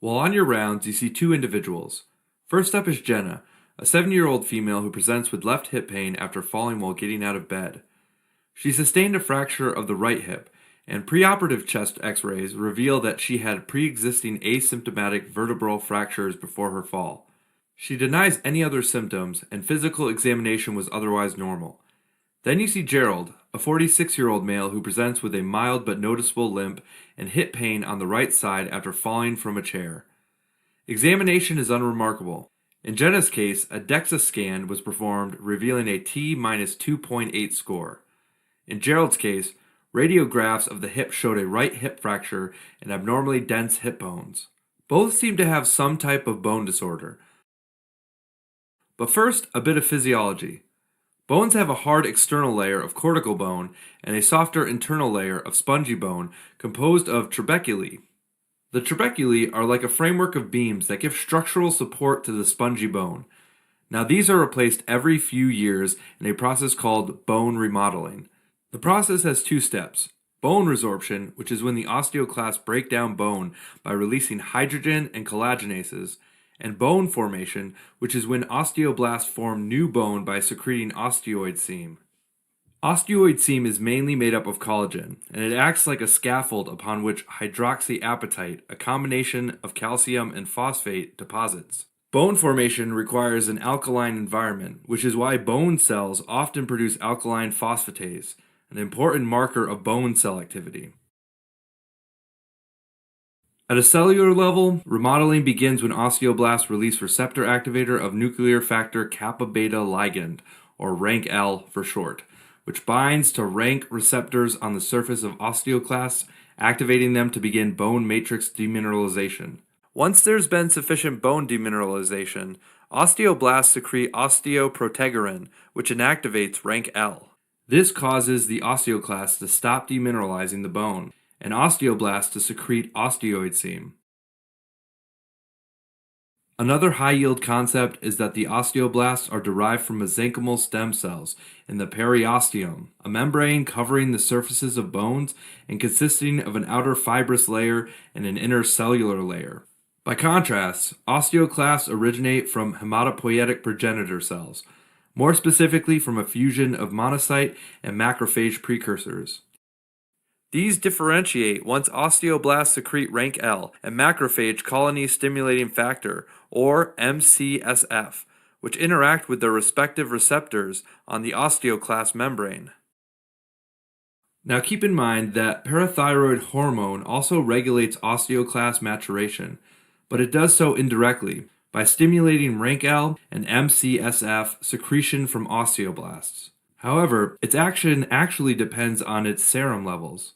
While on your rounds, you see two individuals. First up is Jenna, a 70-year-old female who presents with left hip pain after falling while getting out of bed. She sustained a fracture of the right hip, and preoperative chest x-rays reveal that she had pre-existing asymptomatic vertebral fractures before her fall. She denies any other symptoms, and physical examination was otherwise normal. Then you see Gerald, a 46-year-old male who presents with a mild but noticeable limp and hip pain on the right side after falling from a chair. Examination is unremarkable. In Jenna's case, a DEXA scan was performed revealing a T-2.8 score. In Gerald's case, radiographs of the hip showed a right hip fracture and abnormally dense hip bones. Both seem to have some type of bone disorder. But first, a bit of physiology. Bones have a hard external layer of cortical bone and a softer internal layer of spongy bone composed of trabeculae. The trabeculae are like a framework of beams that give structural support to the spongy bone. Now these are replaced every few years in a process called bone remodeling. The process has two steps: bone resorption, which is when the osteoclasts break down bone by releasing hydrogen and collagenases, and bone formation, which is when osteoblasts form new bone by secreting osteoid seam. Osteoid seam is mainly made up of collagen, and it acts like a scaffold upon which hydroxyapatite, a combination of calcium and phosphate, deposits. Bone formation requires an alkaline environment, which is why bone cells often produce alkaline phosphatase, an important marker of bone cell activity. At a cellular level, remodeling begins when osteoblasts release receptor activator of nuclear factor kappa beta ligand, or RANK-L for short, which binds to RANK receptors on the surface of osteoclasts, activating them to begin bone matrix demineralization. Once there's been sufficient bone demineralization, osteoblasts secrete osteoprotegerin, which inactivates RANK-L. This causes the osteoclasts to stop demineralizing the bone, and osteoblasts to secrete osteoid seam. Another high-yield concept is that the osteoblasts are derived from mesenchymal stem cells in the periosteum, a membrane covering the surfaces of bones and consisting of an outer fibrous layer and an inner cellular layer. By contrast, osteoclasts originate from hematopoietic progenitor cells, more specifically from a fusion of monocyte and macrophage precursors. These differentiate once osteoblasts secrete RANK-L and macrophage colony-stimulating factor, or MCSF, which interact with their respective receptors on the osteoclast membrane. Now keep in mind that parathyroid hormone also regulates osteoclast maturation, but it does so indirectly by stimulating RANK-L and MCSF secretion from osteoblasts. However, its action actually depends on its serum levels.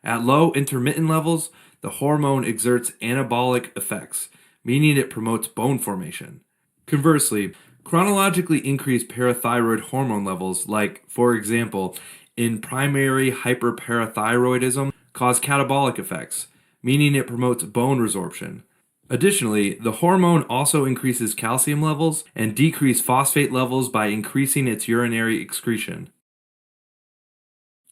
At low intermittent levels, the hormone exerts anabolic effects, meaning it promotes bone formation. Conversely, chronologically increased parathyroid hormone levels, like, for example, in primary hyperparathyroidism, cause catabolic effects, meaning it promotes bone resorption. Additionally, the hormone also increases calcium levels and decreases phosphate levels by increasing its urinary excretion.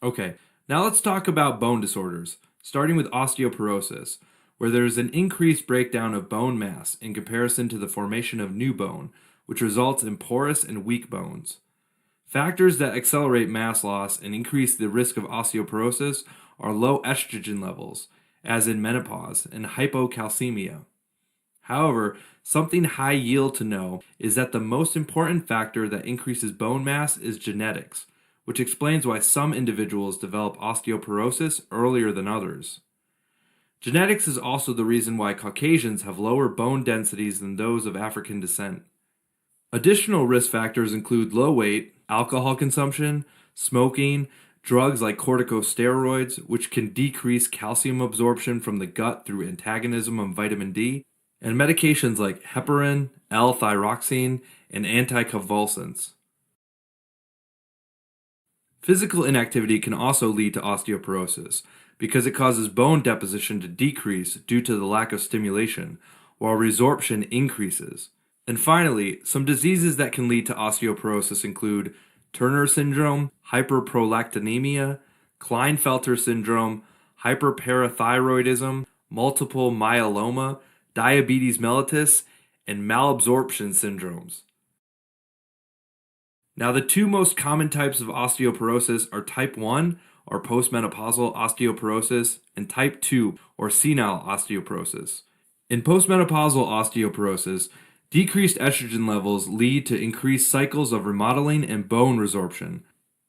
Okay, now let's talk about bone disorders, starting with osteoporosis, where there is an increased breakdown of bone mass in comparison to the formation of new bone, which results in porous and weak bones. Factors that accelerate mass loss and increase the risk of osteoporosis are low estrogen levels, as in menopause, and hypocalcemia. However, something high yield to know is that the most important factor that increases bone mass is genetics, which explains why some individuals develop osteoporosis earlier than others. Genetics is also the reason why Caucasians have lower bone densities than those of African descent. Additional risk factors include low weight, alcohol consumption, smoking, drugs like corticosteroids, which can decrease calcium absorption from the gut through antagonism of vitamin D, and medications like heparin, L-thyroxine, and anticonvulsants. Physical inactivity can also lead to osteoporosis because it causes bone deposition to decrease due to the lack of stimulation, while resorption increases. And finally, some diseases that can lead to osteoporosis include Turner syndrome, hyperprolactinemia, Klinefelter syndrome, hyperparathyroidism, multiple myeloma, diabetes mellitus, and malabsorption syndromes. Now, the two most common types of osteoporosis are type 1, or postmenopausal osteoporosis, and type 2, or senile osteoporosis. In postmenopausal osteoporosis, decreased estrogen levels lead to increased cycles of remodeling and bone resorption.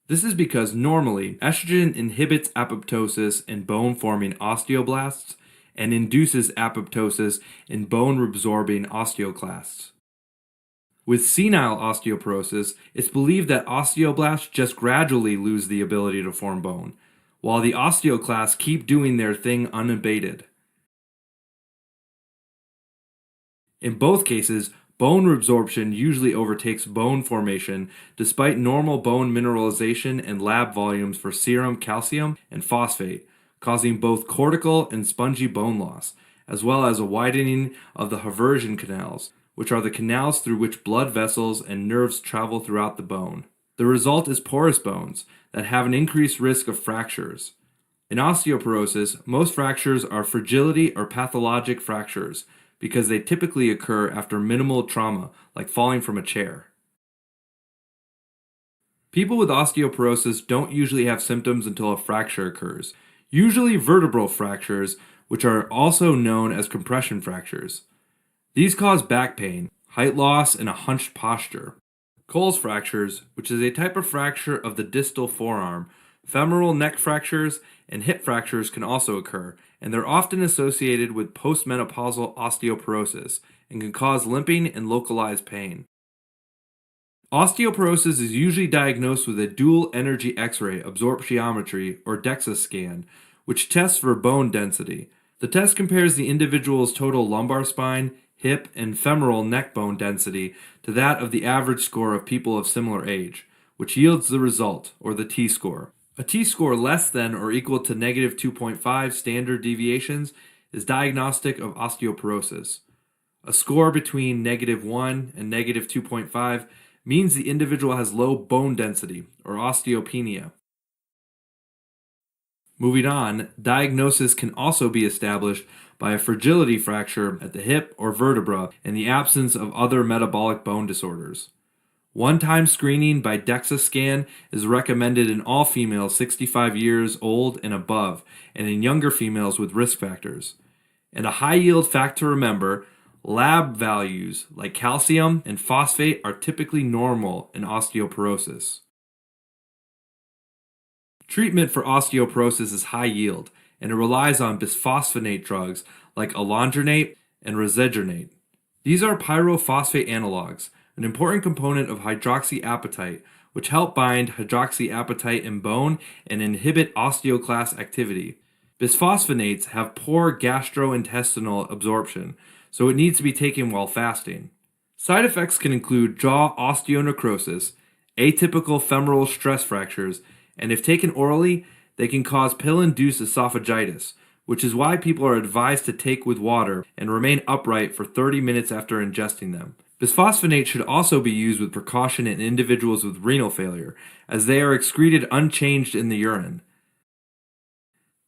This is because normally estrogen inhibits apoptosis in bone-forming osteoblasts and induces apoptosis in bone-resorbing osteoclasts. With senile osteoporosis, it's believed that osteoblasts just gradually lose the ability to form bone, while the osteoclasts keep doing their thing unabated. In both cases, bone resorption usually overtakes bone formation despite normal bone mineralization and lab volumes for serum calcium and phosphate, causing both cortical and spongy bone loss, as well as a widening of the Haversian canals, which are the canals through which blood vessels and nerves travel throughout the bone. The result is porous bones that have an increased risk of fractures. In osteoporosis, most fractures are fragility or pathologic fractures because they typically occur after minimal trauma, like falling from a chair. People with osteoporosis don't usually have symptoms until a fracture occurs, usually vertebral fractures, which are also known as compression fractures. These cause back pain, height loss, and a hunched posture. Cole's fractures, which is a type of fracture of the distal forearm, femoral neck fractures, and hip fractures can also occur, and they're often associated with postmenopausal osteoporosis and can cause limping and localized pain. Osteoporosis is usually diagnosed with a dual energy X-ray absorptiometry or DEXA scan, which tests for bone density. The test compares the individual's total lumbar spine, hip, and femoral neck bone density to that of the average score of people of similar age, which yields the result, or the T-score. A T-score less than or equal to negative 2.5 standard deviations is diagnostic of osteoporosis. A score between negative 1 and negative 2.5 means the individual has low bone density, or osteopenia. Moving on, diagnosis can also be established by a fragility fracture at the hip or vertebra in the absence of other metabolic bone disorders. One-time screening by DEXA scan is recommended in all females 65 years old and above, and in younger females with risk factors. And a high-yield fact to remember, lab values like calcium and phosphate are typically normal in osteoporosis. Treatment for osteoporosis is high yield, and it relies on bisphosphonate drugs like alendronate and risedronate. These are pyrophosphate analogs, an important component of hydroxyapatite, which help bind hydroxyapatite in bone and inhibit osteoclast activity. Bisphosphonates have poor gastrointestinal absorption, so it needs to be taken while fasting. Side effects can include jaw osteonecrosis, atypical femoral stress fractures, and if taken orally, they can cause pill-induced esophagitis, which is why people are advised to take with water and remain upright for 30 minutes after ingesting them. Bisphosphonate should also be used with precaution in individuals with renal failure, as they are excreted unchanged in the urine.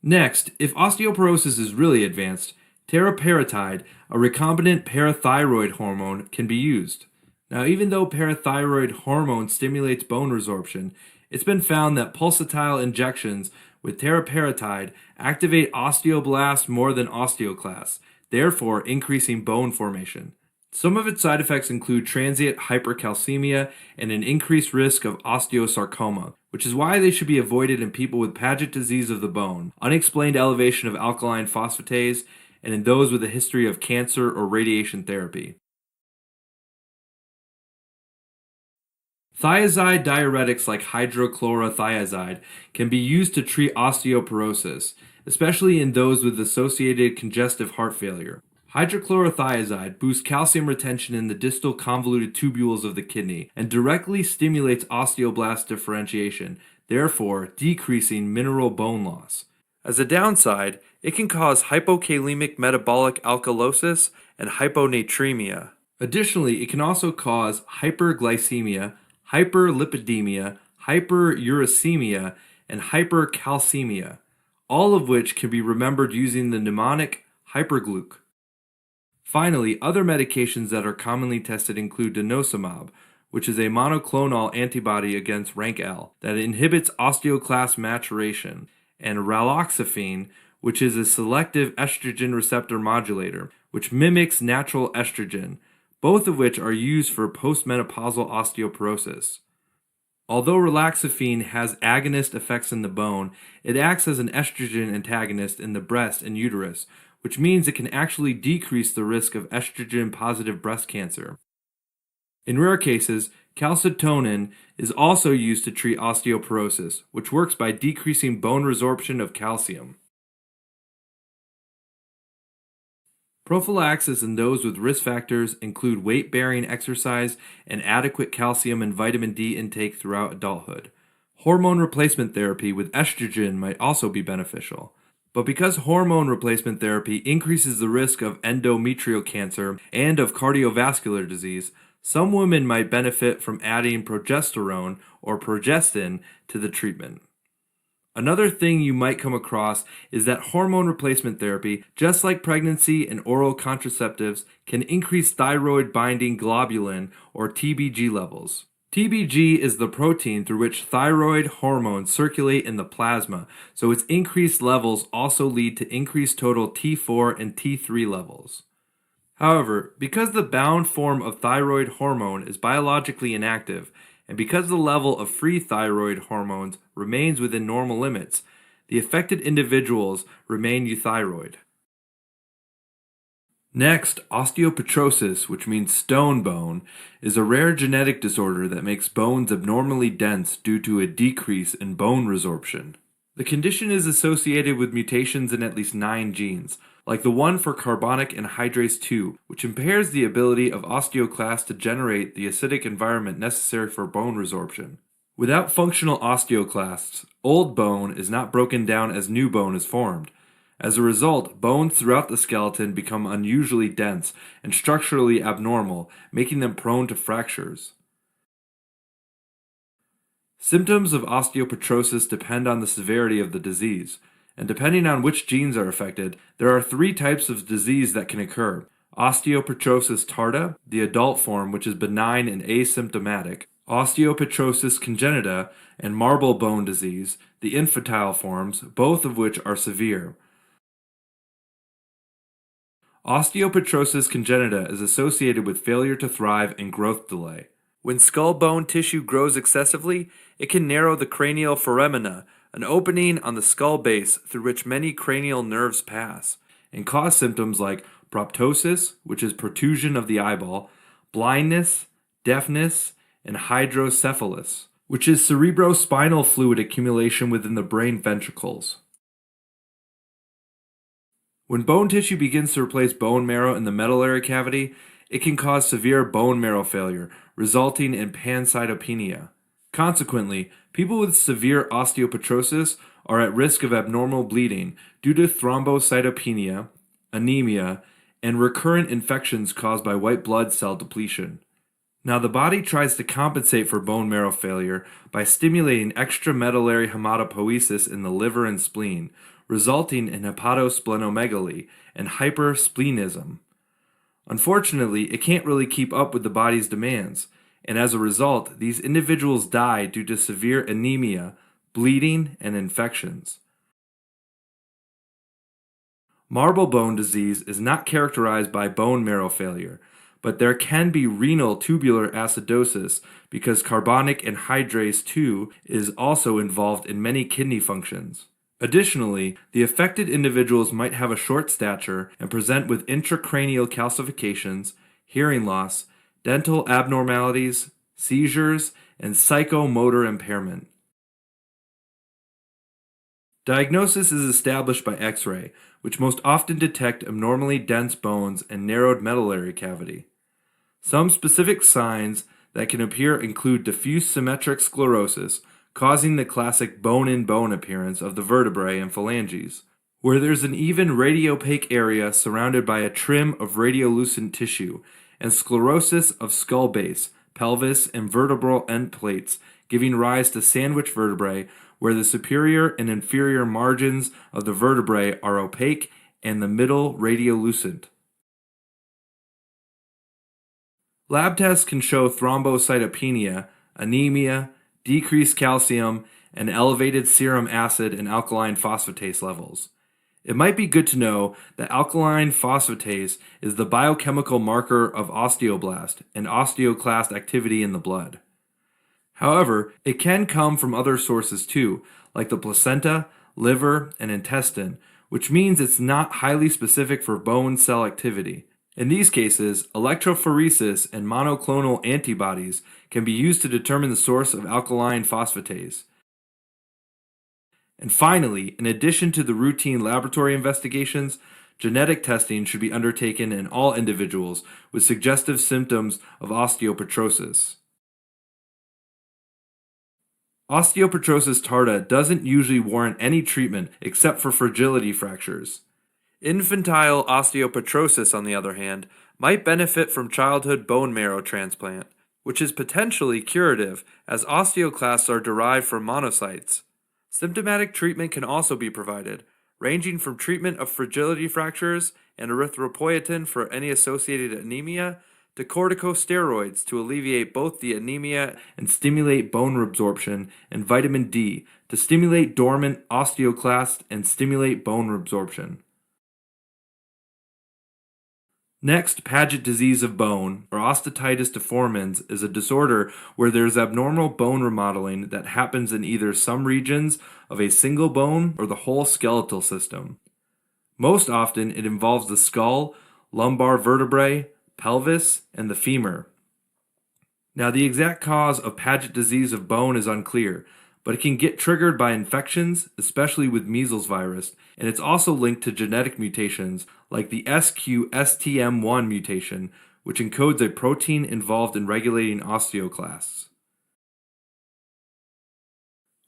Next, if osteoporosis is really advanced, teriparatide, a recombinant parathyroid hormone, can be used. Now, even though parathyroid hormone stimulates bone resorption, it's been found that pulsatile injections with teriparatide activate osteoblasts more than osteoclasts, therefore increasing bone formation. Some of its side effects include transient hypercalcemia and an increased risk of osteosarcoma, which is why they should be avoided in people with Paget disease of the bone, unexplained elevation of alkaline phosphatase, and in those with a history of cancer or radiation therapy. Thiazide diuretics like hydrochlorothiazide can be used to treat osteoporosis, especially in those with associated congestive heart failure. Hydrochlorothiazide boosts calcium retention in the distal convoluted tubules of the kidney and directly stimulates osteoblast differentiation, therefore decreasing mineral bone loss. As a downside, it can cause hypokalemic metabolic alkalosis and hyponatremia. Additionally, it can also cause hyperglycemia, hyperlipidemia, hyperuricemia, and hypercalcemia, all of which can be remembered using the mnemonic hypergluc. Finally, other medications that are commonly tested include denosumab, which is a monoclonal antibody against rank L that inhibits osteoclast maturation, and raloxifene, which is a selective estrogen receptor modulator, which mimics natural estrogen, both of which are used for postmenopausal osteoporosis. Although raloxifene has agonist effects in the bone, it acts as an estrogen antagonist in the breast and uterus, which means it can actually decrease the risk of estrogen-positive breast cancer. In rare cases, calcitonin is also used to treat osteoporosis, which works by decreasing bone resorption of calcium. Prophylaxis in those with risk factors include weight-bearing exercise and adequate calcium and vitamin D intake throughout adulthood. Hormone replacement therapy with estrogen might also be beneficial. But because hormone replacement therapy increases the risk of endometrial cancer and of cardiovascular disease, some women might benefit from adding progesterone or progestin to the treatment. Another thing you might come across is that hormone replacement therapy, just like pregnancy and oral contraceptives, can increase thyroid binding globulin or TBG levels. TBG is the protein through which thyroid hormones circulate in the plasma, so its increased levels also lead to increased total T4 and T3 levels. However, because the bound form of thyroid hormone is biologically inactive, and because the level of free thyroid hormones remains within normal limits, the affected individuals remain euthyroid. Next, osteopetrosis, which means stone bone, is a rare genetic disorder that makes bones abnormally dense due to a decrease in bone resorption. The condition is associated with mutations in at least 9 genes, like the one for carbonic anhydrase 2, which impairs the ability of osteoclasts to generate the acidic environment necessary for bone resorption. Without functional osteoclasts, old bone is not broken down as new bone is formed. As a result, bones throughout the skeleton become unusually dense and structurally abnormal, making them prone to fractures. Symptoms of osteopetrosis depend on the severity of the disease, and depending on which genes are affected, there are 3 types of disease that can occur. Osteopetrosis tarda, the adult form, which is benign and asymptomatic; osteopetrosis congenita, and marble bone disease, the infantile forms, both of which are severe. Osteopetrosis congenita is associated with failure to thrive and growth delay. When skull bone tissue grows excessively, it can narrow the cranial foramina, an opening on the skull base through which many cranial nerves pass, and cause symptoms like proptosis, which is protrusion of the eyeball, blindness, deafness, and hydrocephalus, which is cerebrospinal fluid accumulation within the brain ventricles. When bone tissue begins to replace bone marrow in the medullary cavity, it can cause severe bone marrow failure, resulting in pancytopenia. Consequently, people with severe osteopetrosis are at risk of abnormal bleeding due to thrombocytopenia, anemia, and recurrent infections caused by white blood cell depletion. Now, the body tries to compensate for bone marrow failure by stimulating extramedullary hematopoiesis in the liver and spleen, resulting in hepatosplenomegaly and hypersplenism. Unfortunately, it can't really keep up with the body's demands, and as a result, these individuals die due to severe anemia, bleeding, and infections. Marble bone disease is not characterized by bone marrow failure, but there can be renal tubular acidosis because carbonic anhydrase 2 is also involved in many kidney functions. Additionally, the affected individuals might have a short stature and present with intracranial calcifications, hearing loss, dental abnormalities, seizures, and psychomotor impairment. Diagnosis is established by X-ray, which most often detect abnormally dense bones and narrowed medullary cavity. Some specific signs that can appear include diffuse symmetric sclerosis, causing the classic bone-in-bone appearance of the vertebrae and phalanges, where there's an even radiopaque area surrounded by a trim of radiolucent tissue, and sclerosis of skull base, pelvis, and vertebral end plates, giving rise to sandwich vertebrae, where the superior and inferior margins of the vertebrae are opaque and the middle radiolucent. Lab tests can show thrombocytopenia, anemia, decreased calcium, and elevated serum acid and alkaline phosphatase levels. It might be good to know that alkaline phosphatase is the biochemical marker of osteoblast and osteoclast activity in the blood. However, it can come from other sources too, like the placenta, liver, and intestine, which means it's not highly specific for bone cell activity. In these cases, electrophoresis and monoclonal antibodies can be used to determine the source of alkaline phosphatase. And finally, in addition to the routine laboratory investigations, genetic testing should be undertaken in all individuals with suggestive symptoms of osteopetrosis. Osteopetrosis tarda doesn't usually warrant any treatment except for fragility fractures. Infantile osteopetrosis, on the other hand, might benefit from childhood bone marrow transplant, which is potentially curative as osteoclasts are derived from monocytes. Symptomatic treatment can also be provided, ranging from treatment of fragility fractures and erythropoietin for any associated anemia to corticosteroids to alleviate both the anemia and stimulate bone reabsorption, and vitamin D to stimulate dormant osteoclasts and stimulate bone reabsorption. Next, Paget disease of bone, or osteitis deformans, is a disorder where there is abnormal bone remodeling that happens in either some regions of a single bone or the whole skeletal system. Most often, it involves the skull, lumbar vertebrae, pelvis, and the femur. Now, the exact cause of Paget disease of bone is unclear, but it can get triggered by infections, especially with measles virus, and it's also linked to genetic mutations like the SQSTM1 mutation, which encodes a protein involved in regulating osteoclasts.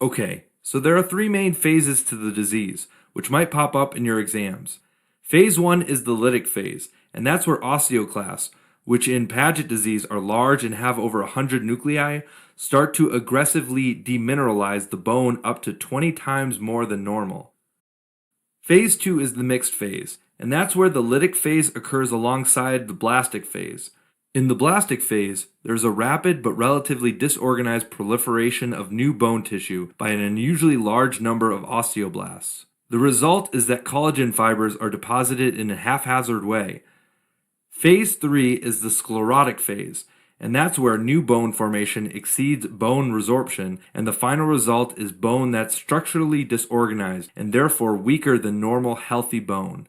Okay, so there are three main phases to the disease, which might pop up in your exams. Phase 1 is the lytic phase, and that's where osteoclasts, which in Paget disease are large and have over 100 nuclei, start to aggressively demineralize the bone up to 20 times more than normal. Phase 2 is the mixed phase, and that's where the lytic phase occurs alongside the blastic phase. In the blastic phase, there's a rapid but relatively disorganized proliferation of new bone tissue by an unusually large number of osteoblasts. The result is that collagen fibers are deposited in a haphazard way. Phase 3 is the sclerotic phase, and that's where new bone formation exceeds bone resorption, and the final result is bone that's structurally disorganized and therefore weaker than normal healthy bone.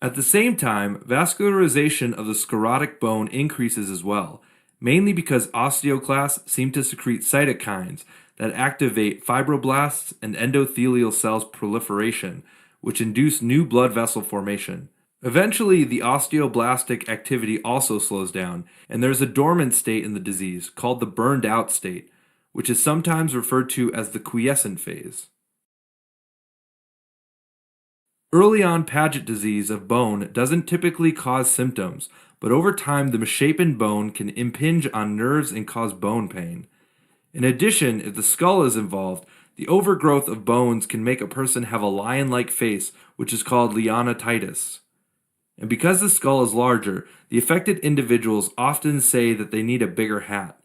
At the same time, vascularization of the sclerotic bone increases as well, mainly because osteoclasts seem to secrete cytokines that activate fibroblasts and endothelial cells proliferation, which induce new blood vessel formation. Eventually, the osteoblastic activity also slows down, and there's a dormant state in the disease called the burned out state, which is sometimes referred to as the quiescent phase. Early on, Paget disease of bone doesn't typically cause symptoms, but over time the misshapen bone can impinge on nerves and cause bone pain. In addition, if the skull is involved, the overgrowth of bones can make a person have a lion-like face, which is called leontitis. And because the skull is larger, the affected individuals often say that they need a bigger hat.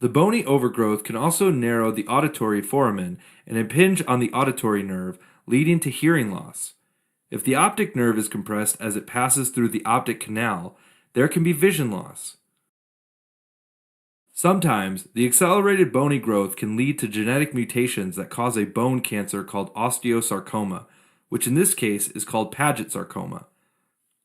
The bony overgrowth can also narrow the auditory foramen and impinge on the auditory nerve, leading to hearing loss. If the optic nerve is compressed as it passes through the optic canal, there can be vision loss. Sometimes, the accelerated bony growth can lead to genetic mutations that cause a bone cancer called osteosarcoma, which in this case is called Paget sarcoma.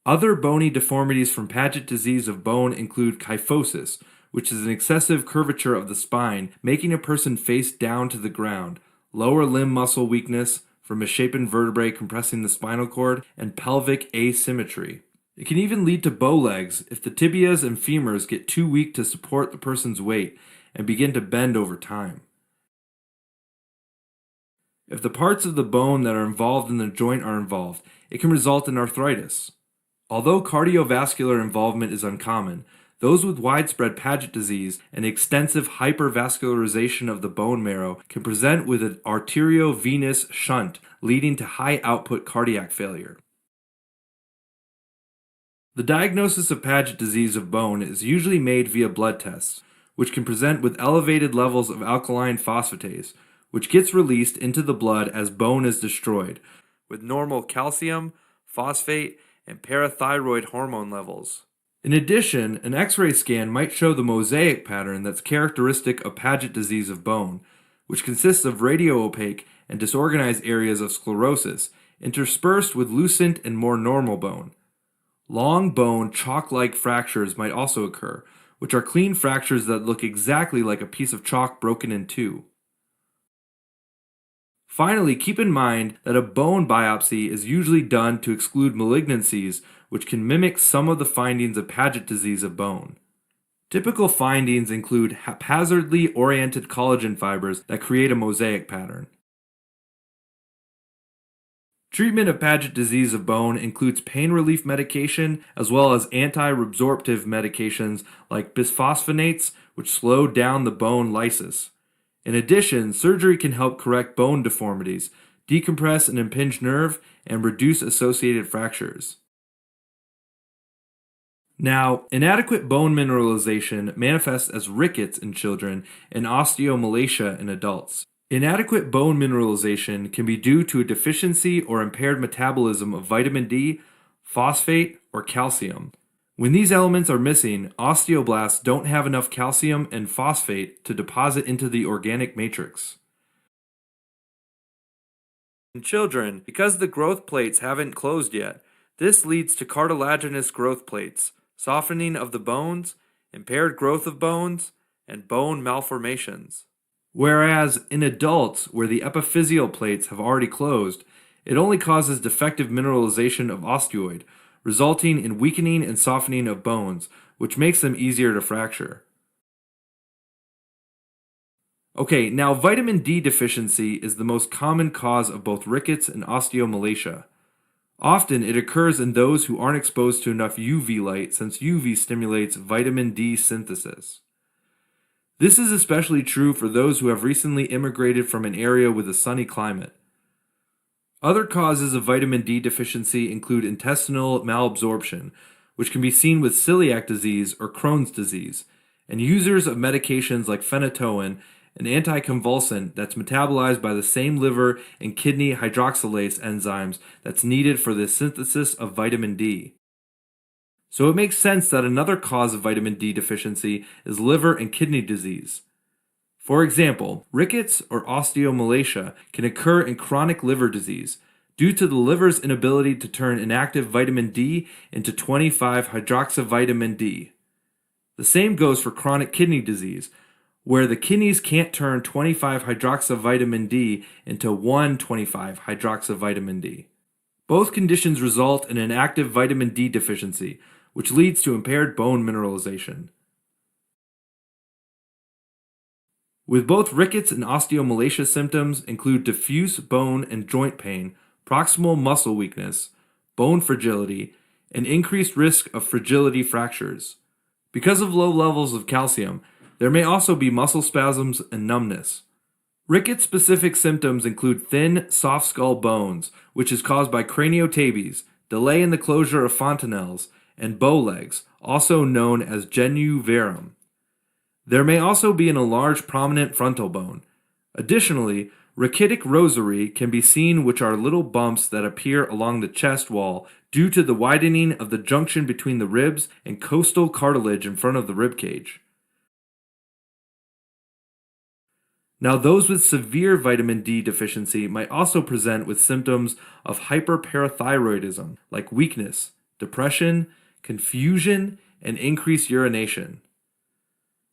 Other bony deformities from Paget disease of bone include kyphosis, which is an excessive curvature of the spine, making a person face down to the ground, lower limb muscle weakness from misshapen vertebrae compressing the spinal cord, and pelvic asymmetry. It can even lead to bow legs if the tibias and femurs get too weak to support the person's weight and begin to bend over time. If the parts of the bone that are involved in the joint are involved, it can result in arthritis. Although cardiovascular involvement is uncommon, those with widespread Paget disease and extensive hypervascularization of the bone marrow can present with an arteriovenous shunt, leading to high output cardiac failure. The diagnosis of Paget disease of bone is usually made via blood tests, which can present with elevated levels of alkaline phosphatase, which gets released into the blood as bone is destroyed, with normal calcium, phosphate, and parathyroid hormone levels. In addition, an X-ray scan might show the mosaic pattern that's characteristic of Paget disease of bone, which consists of radio-opaque and disorganized areas of sclerosis, interspersed with lucent and more normal bone. Long bone, chalk-like fractures might also occur, which are clean fractures that look exactly like a piece of chalk broken in two. Finally, keep in mind that a bone biopsy is usually done to exclude malignancies, which can mimic some of the findings of Paget disease of bone. Typical findings include haphazardly oriented collagen fibers that create a mosaic pattern. Treatment of Paget disease of bone includes pain relief medication as well as anti-resorptive medications like bisphosphonates, which slow down the bone lysis. In addition, surgery can help correct bone deformities, decompress an impinged nerve, and reduce associated fractures. Now, inadequate bone mineralization manifests as rickets in children and osteomalacia in adults. Inadequate bone mineralization can be due to a deficiency or impaired metabolism of vitamin D, phosphate, or calcium. When these elements are missing, osteoblasts don't have enough calcium and phosphate to deposit into the organic matrix. In children, because the growth plates haven't closed yet, this leads to cartilaginous growth plates, softening of the bones, impaired growth of bones, and bone malformations. Whereas in adults, where the epiphyseal plates have already closed, it only causes defective mineralization of osteoid, resulting in weakening and softening of bones, which makes them easier to fracture. Okay, now vitamin D deficiency is the most common cause of both rickets and osteomalacia. Often it occurs in those who aren't exposed to enough UV light since UV stimulates vitamin D synthesis. This is especially true for those who have recently immigrated from an area with a sunny climate. Other causes of vitamin D deficiency include intestinal malabsorption, which can be seen with celiac disease or Crohn's disease, and users of medications like phenytoin, an anticonvulsant that's metabolized by the same liver and kidney hydroxylase enzymes that's needed for the synthesis of vitamin D. So it makes sense that another cause of vitamin D deficiency is liver and kidney disease. For example, rickets or osteomalacia can occur in chronic liver disease due to the liver's inability to turn inactive vitamin D into 25-hydroxyvitamin D. The same goes for chronic kidney disease, where the kidneys can't turn 25-hydroxyvitamin D into 1,25-hydroxyvitamin D. Both conditions result in an active vitamin D deficiency, which leads to impaired bone mineralization. With both rickets and osteomalacia symptoms include diffuse bone and joint pain, proximal muscle weakness, bone fragility, and increased risk of fragility fractures. Because of low levels of calcium, there may also be muscle spasms and numbness. Rickets-specific symptoms include thin, soft skull bones, which is caused by craniotabes, delay in the closure of fontanelles, and bow legs, also known as genu varum. There may also be an enlarged prominent frontal bone. Additionally, ricketic rosary can be seen, which are little bumps that appear along the chest wall due to the widening of the junction between the ribs and costal cartilage in front of the rib cage. Now, those with severe vitamin D deficiency might also present with symptoms of hyperparathyroidism, like weakness, depression, confusion, and increased urination.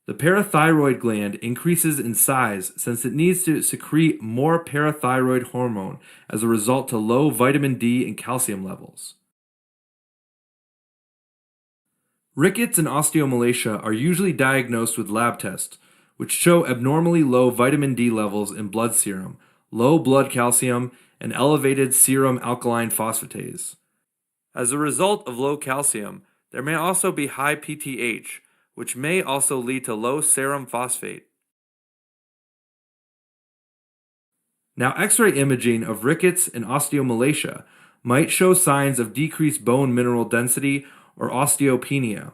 The parathyroid gland increases in size since it needs to secrete more parathyroid hormone as a result to low vitamin D and calcium levels. Rickets and osteomalacia are usually diagnosed with lab tests, which show abnormally low vitamin D levels in blood serum, low blood calcium, and elevated serum alkaline phosphatase. As a result of low calcium, there may also be high PTH, which may also lead to low serum phosphate. Now, X-ray imaging of rickets and osteomalacia might show signs of decreased bone mineral density or osteopenia.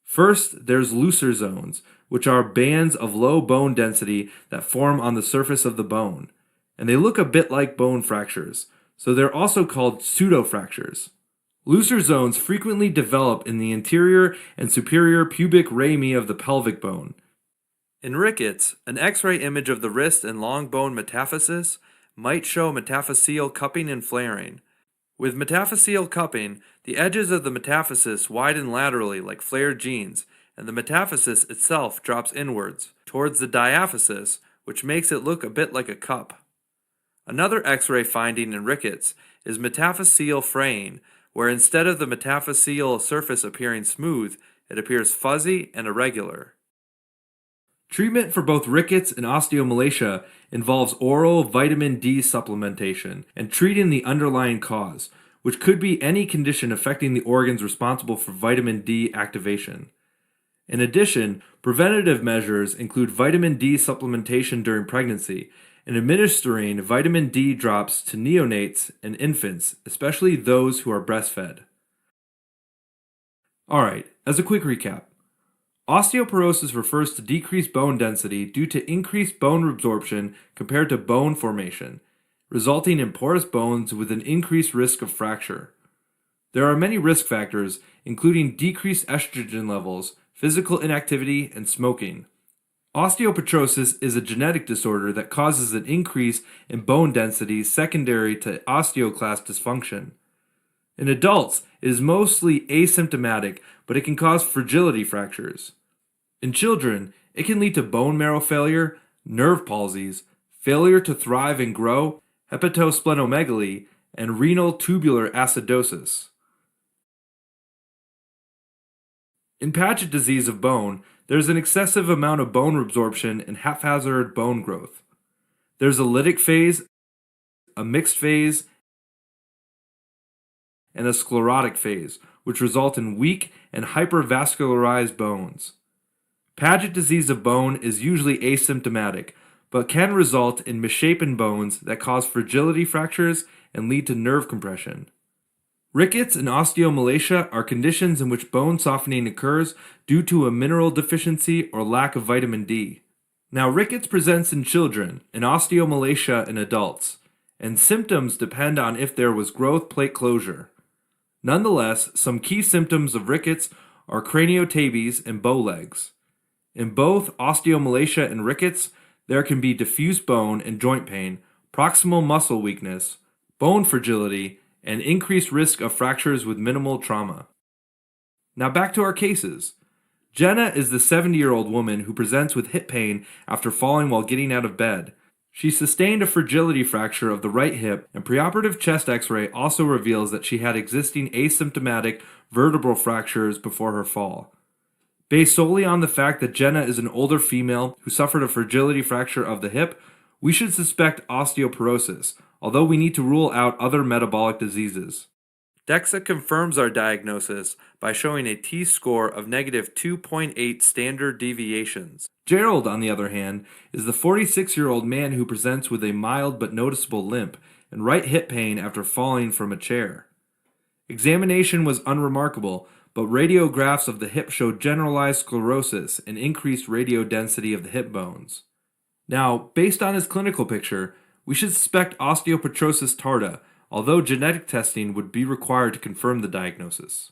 First, there's looser zones, which are bands of low bone density that form on the surface of the bone, and they look a bit like bone fractures, so they're also called pseudofractures. Looser zones frequently develop in the anterior and superior pubic rami of the pelvic bone. In Rickets, an X-ray image of the wrist and long bone metaphysis might show metaphyseal cupping and flaring. With metaphyseal cupping, the edges of the metaphysis widen laterally like flared jeans, and the metaphysis itself drops inwards, towards the diaphysis, which makes it look a bit like a cup. Another X-ray finding in Rickets is metaphyseal fraying, where instead of the metaphyseal surface appearing smooth, it appears fuzzy and irregular. Treatment for both rickets and osteomalacia involves oral vitamin D supplementation and treating the underlying cause, which could be any condition affecting the organs responsible for vitamin D activation. In addition, preventative measures include vitamin D supplementation during pregnancy and administering vitamin D drops to neonates and infants, especially those who are breastfed. Alright, as a quick recap. Osteoporosis refers to decreased bone density due to increased bone resorption compared to bone formation, resulting in porous bones with an increased risk of fracture. There are many risk factors, including decreased estrogen levels, physical inactivity, and smoking. Osteopetrosis is a genetic disorder that causes an increase in bone density secondary to osteoclast dysfunction. In adults, it is mostly asymptomatic, but it can cause fragility fractures. In children, it can lead to bone marrow failure, nerve palsies, failure to thrive and grow, hepatosplenomegaly, and renal tubular acidosis. In Paget disease of bone, there's an excessive amount of bone resorption and haphazard bone growth. There's a lytic phase, a mixed phase, and a sclerotic phase, which result in weak and hypervascularized bones. Paget disease of bone is usually asymptomatic, but can result in misshapen bones that cause fragility fractures and lead to nerve compression. Rickets and osteomalacia are conditions in which bone softening occurs due to a mineral deficiency or lack of vitamin D. Now, rickets presents in children and osteomalacia in adults, and symptoms depend on if there was growth plate closure. Nonetheless, some key symptoms of rickets are craniotabes and bow legs. In both osteomalacia and rickets, there can be diffuse bone and joint pain, proximal muscle weakness, bone fragility, and increased risk of fractures with minimal trauma. Now back to our cases. Jenna is the 70-year-old woman who presents with hip pain after falling while getting out of bed. She sustained a fragility fracture of the right hip, and preoperative chest x-ray also reveals that she had existing asymptomatic vertebral fractures before her fall. Based solely on the fact that Jenna is an older female who suffered a fragility fracture of the hip, we should suspect osteoporosis, although we need to rule out other metabolic diseases. DEXA confirms our diagnosis by showing a T-score of negative 2.8 standard deviations. Gerald, on the other hand, is the 46-year-old man who presents with a mild but noticeable limp and right hip pain after falling from a chair. Examination was unremarkable, but radiographs of the hip showed generalized sclerosis and increased radiodensity of the hip bones. Now, based on his clinical picture, we should suspect osteopetrosis tarda, although genetic testing would be required to confirm the diagnosis.